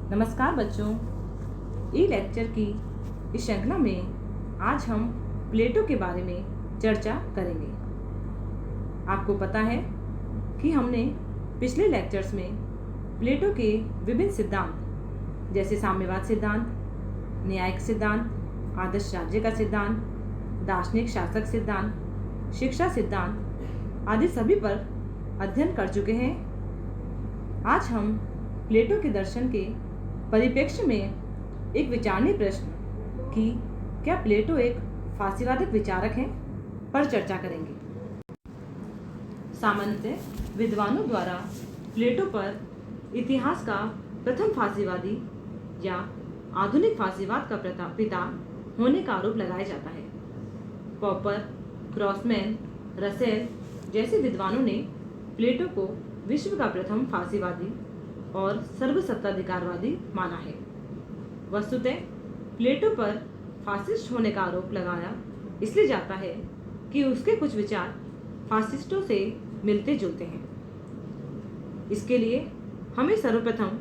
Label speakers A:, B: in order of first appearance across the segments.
A: नमस्कार बच्चों, ई लेक्चर की इस श्रृंखला में आज हम प्लेटो के बारे में चर्चा करेंगे। आपको पता है कि हमने पिछले लेक्चर्स में प्लेटो के विभिन्न सिद्धांत जैसे साम्यवाद सिद्धांत, न्यायिक सिद्धांत, आदर्श राज्य का सिद्धांत, दार्शनिक शासक सिद्धांत, शिक्षा सिद्धांत आदि सभी पर अध्ययन कर चुके हैं। आज हम प्लेटो के दर्शन के परिप्रेक्ष्य में एक विचारणीय प्रश्न कि क्या प्लेटो एक फासीवादक विचारक हैं पर चर्चा करेंगे। सामान्यतः विद्वानों द्वारा प्लेटो पर इतिहास का प्रथम फासीवादी या आधुनिक फासीवाद का पिता होने का आरोप लगाया जाता है। पॉपर, क्रॉसमैन, रसेल जैसे विद्वानों ने प्लेटो को विश्व का प्रथम फासीवादी और सर्वसत्ताधिकारवादी माना है। वस्तुतः प्लेटो पर फासिस्ट होने का आरोप लगाया इसलिए जाता है कि उसके कुछ विचार फासिस्टों से मिलते जुलते हैं। इसके लिए हमें सर्वप्रथम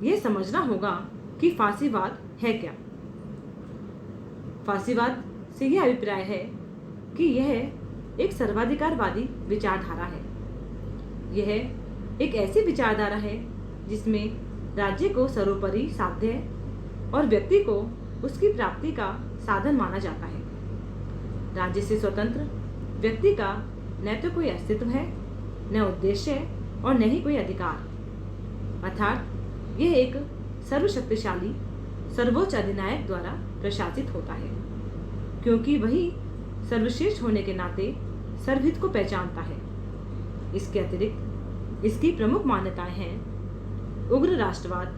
A: यह समझना होगा कि फासीवाद है क्या। फासीवाद से यह अभिप्राय है कि यह एक सर्वाधिकारवादी विचारधारा है। यह एक ऐसी विचारधारा है जिसमें राज्य को सर्वोपरि साध्य और व्यक्ति को उसकी प्राप्ति का साधन माना जाता है। राज्य से स्वतंत्र व्यक्ति का न तो कोई अस्तित्व है, न उद्देश्य और न ही कोई अधिकार। अर्थात यह एक सर्वशक्तिशाली सर्वोच्च अधिनायक द्वारा प्रशासित होता है, क्योंकि वही सर्वश्रेष्ठ होने के नाते सर्वहित को पहचानता है। इसके अतिरिक्त इसकी प्रमुख मान्यताएं हैं उग्र राष्ट्रवाद,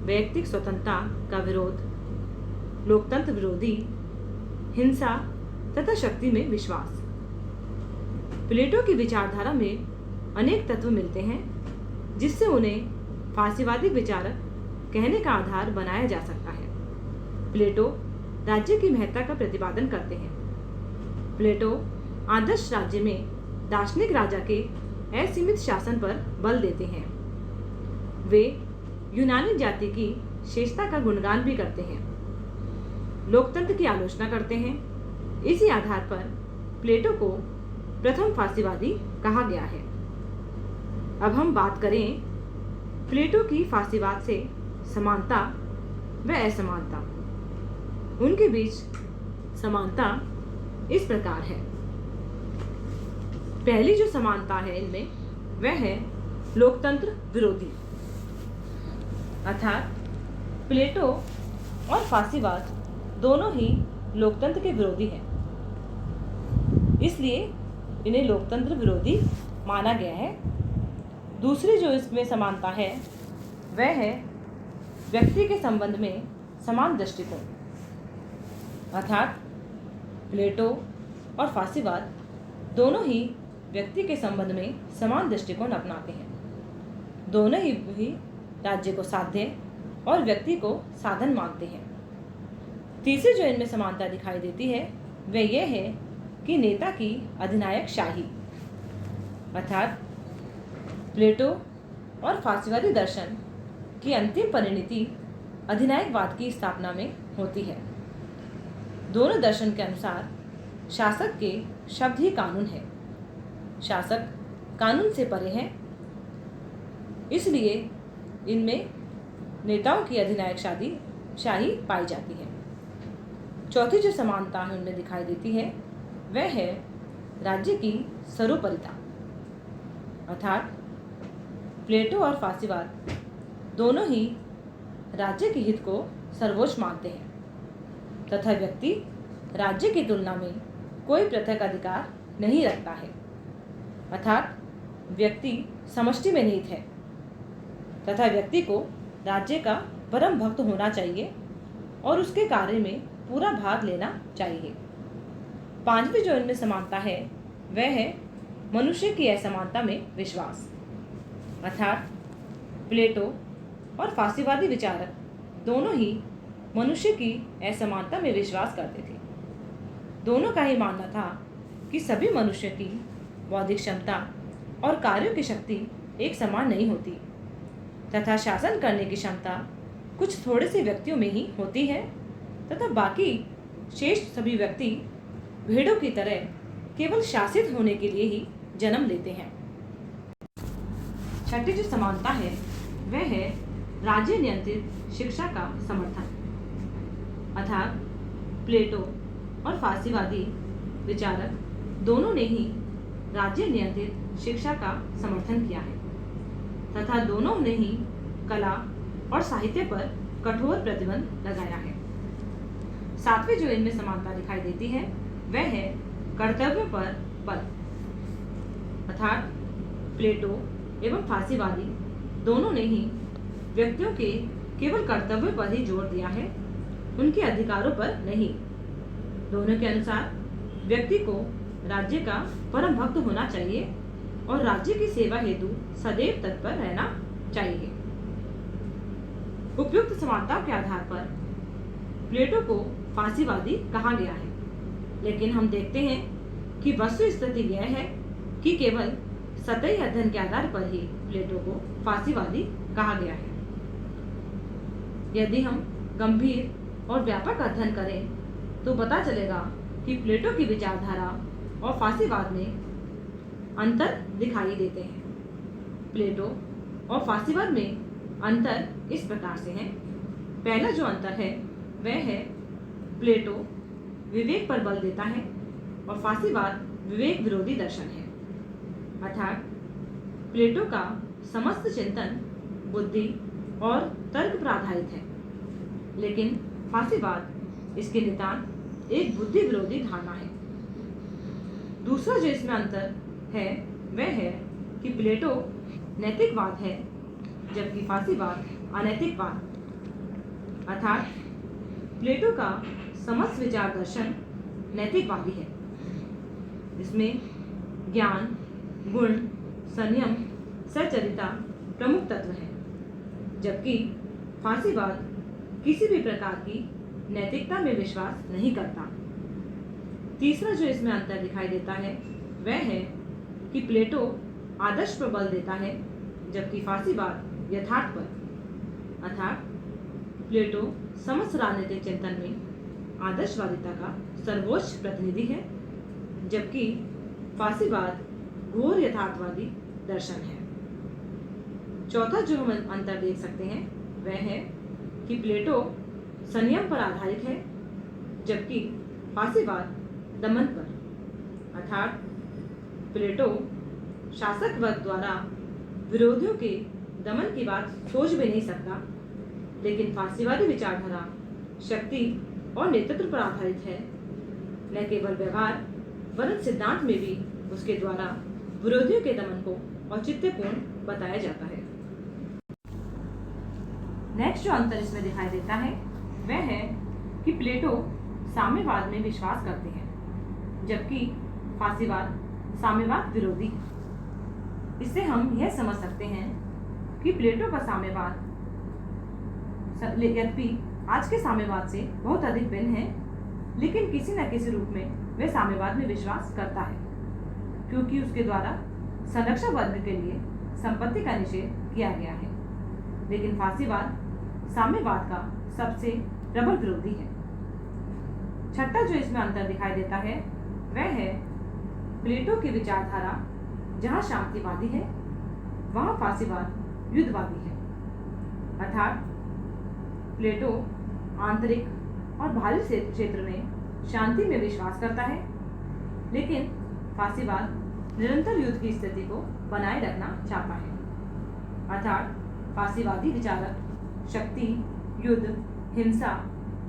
A: वैयक्तिक स्वतंत्रता का विरोध, लोकतंत्र विरोधी, हिंसा तथा शक्ति में विश्वास। प्लेटो की विचारधारा में अनेक तत्व मिलते हैं जिससे उन्हें फासीवादी विचारक कहने का आधार बनाया जा सकता है। प्लेटो राज्य की महत्ता का प्रतिपादन करते हैं। प्लेटो आदर्श राज्य में दार्शनिक राजा के असीमित शासन पर बल देते हैं। वे यूनानी जाति की श्रेष्ठता का गुणगान भी करते हैं, लोकतंत्र की आलोचना करते हैं। इसी आधार पर प्लेटो को प्रथम फासीवादी कहा गया है। अब हम बात करें प्लेटो की फासीवाद से समानता व असमानता। उनके बीच समानता इस प्रकार है। पहली जो समानता है इनमें वह है लोकतंत्र विरोधी। अर्थात प्लेटो और फासीवाद दोनों ही लोकतंत्र के विरोधी हैं, इसलिए इन्हें लोकतंत्र विरोधी माना गया है। दूसरी जो इसमें समानता है वह है व्यक्ति के संबंध में समान दृष्टिकोण। अर्थात प्लेटो और फासीवाद दोनों ही व्यक्ति के संबंध में समान दृष्टिकोण अपनाते हैं। दोनों ही राज्य को साध्य और व्यक्ति को साधन मानते हैं। तीसरी जो इनमें समानता दिखाई देती है वह यह है कि नेता की अधिनायक शाही। अर्थात प्लेटो और फासीवादी दर्शन की अंतिम परिणति अधिनायकवाद की स्थापना में होती है। दोनों दर्शन के अनुसार शासक के शब्द ही कानून है। शासक कानून से परे हैं, इसलिए इनमें नेताओं की अधिनायक शाही पाई जाती है। चौथी जो समानता है उनमें दिखाई देती है वह है राज्य की सर्वोपरिता। अर्थात प्लेटो और फासीवाद दोनों ही राज्य के हित को सर्वोच्च मानते हैं तथा व्यक्ति राज्य की तुलना में कोई पृथक अधिकार नहीं रखता है। अर्थात व्यक्ति समष्टि में निहित है तथा व्यक्ति को राज्य का परम भक्त होना चाहिए और उसके कार्य में पूरा भाग लेना चाहिए। पांचवी जो इनमें समानता है वह है मनुष्य की असमानता में विश्वास। अर्थात प्लेटो और फासीवादी विचारक दोनों ही मनुष्य की असमानता में विश्वास करते थे। दोनों का ही मानना था कि सभी मनुष्य की बौद्धिक क्षमता और कार्यों की शक्ति एक समान नहीं होती तथा शासन करने की क्षमता कुछ थोड़े से व्यक्तियों में ही होती है तथा बाकी शेष सभी व्यक्ति भेड़ों की तरह केवल शासित होने के लिए ही जन्म लेते हैं। छठी जो समानता है वह है राज्य नियंत्रित शिक्षा का समर्थन। अर्थात प्लेटो और फासीवादी विचारक दोनों ने ही राज्य नियंत्रित शिक्षा का समर्थन किया है तथा दोनों ने ही कला और साहित्य पर कठोर प्रतिबंध लगाया है। सातवीं जो इनमें समानता दिखाई देती है वह है कर्तव्य पर बल। अर्थात प्लेटो एवं फासीवादी दोनों ने ही व्यक्तियों के केवल कर्तव्य पर ही जोर दिया है, उनके अधिकारों पर नहीं। दोनों के अनुसार व्यक्ति को राज्य का परम भक्त होना चाहिए और राज्य की सेवा हेतु सदैव तत्पर रहना चाहिए। उपयुक्त समानताओं के आधार पर प्लेटो को फासीवादी कहा गया है, लेकिन हम देखते हैं कि वस्तु स्थिति यह है कि केवल सतही अध्ययन के आधार पर ही प्लेटो को फासीवादी कहा गया है। यदि हम गंभीर और व्यापक अध्ययन करें तो पता चलेगा कि प्लेटो की विचारधारा और फासीवाद में अंतर दिखाई देते हैं। प्लेटो और फासीवाद में अंतर इस प्रकार से है। पहला जो अंतर है वह है प्लेटो विवेक पर बल देता है और फासीवाद विवेक विरोधी दर्शन है। अर्थात प्लेटो का समस्त चिंतन बुद्धि और तर्क पर आधारित है, लेकिन फासीवाद इसके नितांत एक बुद्धि विरोधी धारणा है। दूसरा जो इसमें अंतर है वह है कि प्लेटो नैतिकवाद है जबकि फासीवाद अनैतिकवाद। अर्थात प्लेटो का समस्त विचार दर्शन नैतिकवादी है, जिसमें ज्ञान, गुण, संयम, सच्चरिता प्रमुख तत्व हैं, जबकि फासीवाद किसी भी प्रकार की नैतिकता में विश्वास नहीं करता। तीसरा जो इसमें अंतर दिखाई देता है वह है कि प्लेटो आदर्श पर बल देता है जबकि फासीवाद यथार्थ पर। अर्थात प्लेटो समस्त राजनीतिक चिंतन में आदर्शवादिता का सर्वोच्च प्रतिनिधि है, जबकि फासीवाद घोर यथार्थवादी दर्शन है। चौथा जो हम अंतर देख सकते हैं वह है कि प्लेटो संयम पर आधारित है जबकि फासीवाद दमन पर। अर्थात प्लेटो शासक वर्ग द्वारा विरोधियों के दमन की बात सोच भी नहीं सकता, लेकिन फासीवादी विचारधारा शक्ति और नेतृत्व पर आधारित है। न केवल व्यवहार वरन सिद्धांत में भी उसके द्वारा विरोधियों के दमन को औचित्यपूर्ण बताया जाता है। नेक्स्ट जो अंतर इसमें दिखाई देता है वह है कि प्लेटो साम्यवाद में विश्वास करते हैं जबकि फासीवाद साम्यवाद विरोधी है। इससे हम यह समझ सकते हैं कि प्लेटो का साम्यवाद यद्यपि आज के साम्यवाद से बहुत अधिक भिन्न है, लेकिन किसी न किसी रूप में वह साम्यवाद में विश्वास करता है, क्योंकि उसके द्वारा संरक्षक वर्ग के लिए संपत्ति का निषेध किया गया है। लेकिन फासीवाद साम्यवाद का सबसे प्रबल विरोधी है। छठा जो इसमें अंतर दिखाई देता है वह है प्लेटो की विचारधारा जहाँ शांतिवादी है वहाँ फासीवाद युद्धवादी है। अर्थात प्लेटो आंतरिक और बाहरी क्षेत्र में शांति में विश्वास करता है, लेकिन फासीवाद निरंतर युद्ध की स्थिति को बनाए रखना चाहता है। अर्थात फासीवादी विचारक शक्ति, युद्ध, हिंसा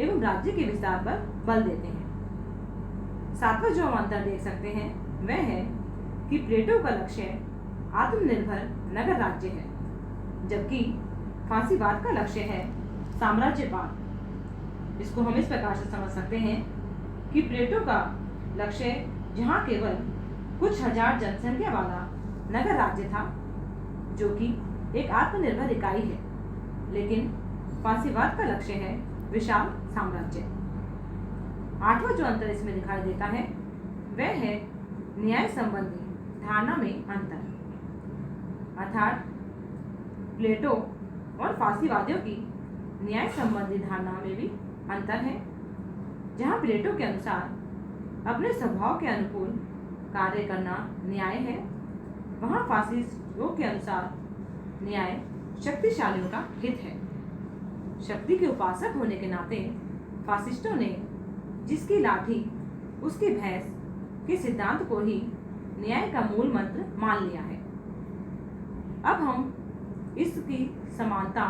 A: एवं राज्य के विस्तार पर बल देते हैं। सातवां जो हम अंतर देख सकते हैं वह है कि प्लेटो का लक्ष्य आत्मनिर्भर नगर राज्य है, जबकि फासीवाद का लक्ष्य है साम्राज्यवाद। इसको हम इस प्रकार से समझ सकते हैं कि प्लेटो का लक्ष्य जहाँ केवल कुछ हजार जनसंख्या वाला नगर राज्य था जो कि एक आत्मनिर्भर इकाई है, लेकिन फासीवाद का लक्ष्य है विशाल साम्राज्य। आठवां जो अंतर इसमें दिखाई देता है वह है न्याय संबंधी धारणा में अंतर। अर्थात प्लेटो और फासीवादियों की न्याय संबंधी धारणा में भी अंतर है। जहाँ प्लेटो के अनुसार अपने स्वभाव के अनुकूल कार्य करना न्याय है, वहाँ फासिस्टों के अनुसार न्याय शक्तिशालियों का हित है। शक्ति के उपासक होने के नाते फासिस्टों ने जिसकी लाठी उसकी भैंस के सिद्धांत को ही न्याय का मूल मंत्र मान लिया है। अब हम इसकी समानता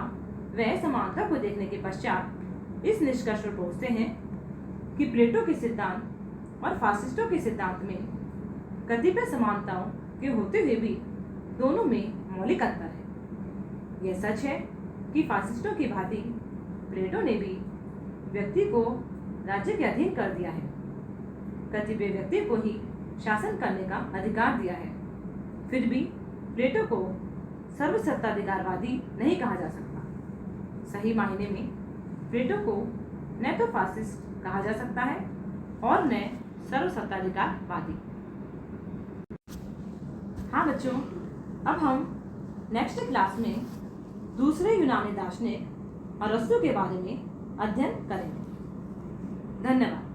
A: व असमानता को देखने के पश्चात इस निष्कर्ष पर पहुंचते हैं कि प्लेटो के सिद्धांत और फासिस्टों के सिद्धांत में कतिपय समानताओं के होते हुए भी दोनों में मौलिक अंतर है। यह सच है कि फासिस्टों की भांति प्लेटो ने भी व्यक्ति को राज्य के अधीन कर दिया है, कतिपय व्यक्ति को ही शासन करने का अधिकार दिया है। फिर भी प्लेटो को सर्वसत्ताधिकारवादी नहीं कहा जा सकता। सही मायने में प्लेटो को न तो फासिस्ट कहा जा सकता है और न सर्वसत्ताधिकारवादी। हाँ बच्चों, अब हम नेक्स्ट क्लास में दूसरे यूनानी दार्शनिक अरस्तु के बारे में अध्ययन करेंगे। धन्यवाद।